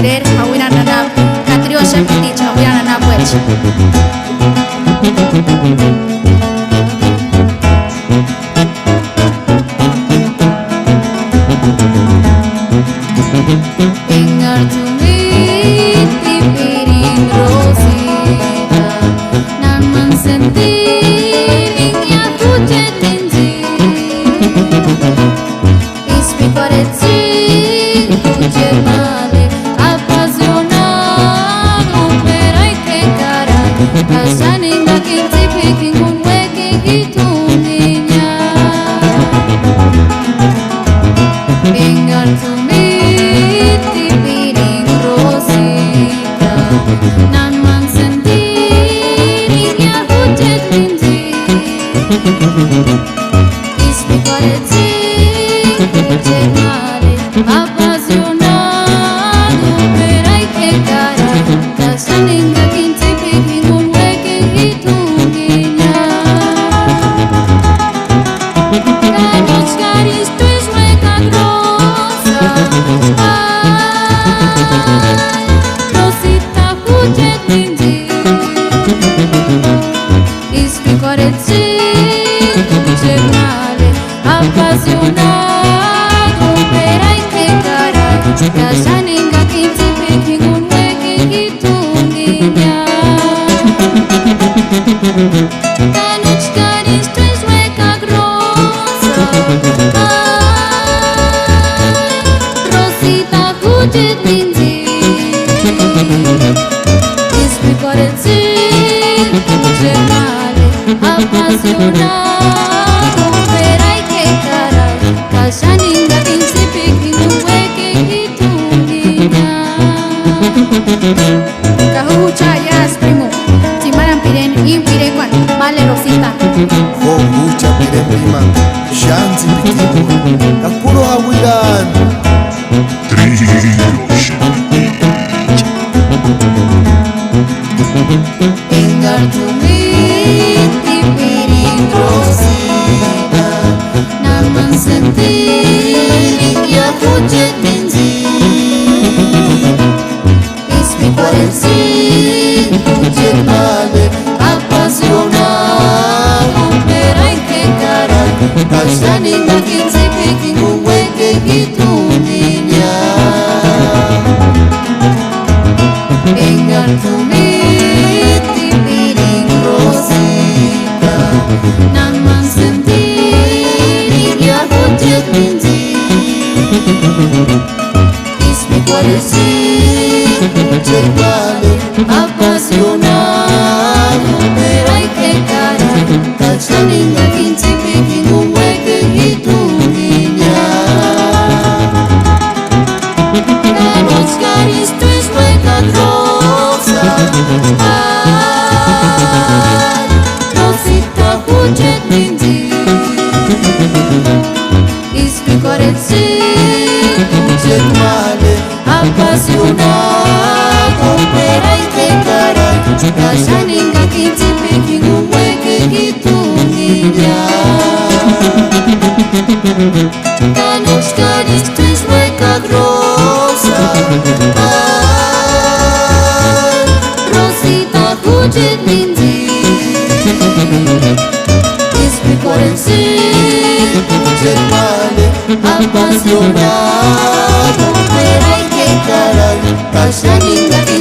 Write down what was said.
pirer hawina nanap katrio shapiti chawina nanap wech Dengar tumit piring rosita nan mensentiringnya hujan linzi ispicorezzi hujan male appassionato per ai che cara kasani ngakinti piking unweke hitunginya Dengar tumit piring rosita nan mensentiringnya hujan linzi ispicorezzi hujan male appassionato per ai che cara kasani ngakinti piking unweke hitunginya Kanos caris tu es hueca grossa Rosita hujan linzi ispicorezzi hujan male appassionato per ai che cara kasani ngakinti piking unweke hitunginya Kanos caris tu es hueca grossa Rosita hujan linzi ispicorezzi hujan male appassionato per ai che cara kasani ngakinti piking unweke hitunginya Kahucha yas primo Simaran piren impireguan Male Rosita Mucha pire prima, shanzi pitimo, kapuro hawiran. Dengar tumit piring rosita nan mensentiringnya hujan linzi ispicorezzi hujan male appassionato per ai che cara kasani ngakinti piking unweke hitunginya Dengar tumit piring rosita nan mensentiringnya hujan linzi ispicorezzi hujan male appassionato per ai che cara kasani ngakinti piking unweke hitunginya Kanos caris tu es hueca grossa Rosita hujan linzi ispicorezzi hujan male appassionato per ai che cara kasani ngakinti piking unweke hitunginya Kanos caris tu es hueca grossa Rosita hujan linzi ispicorezzi Hujan male, appassionato per ai che cara kasani ngakinti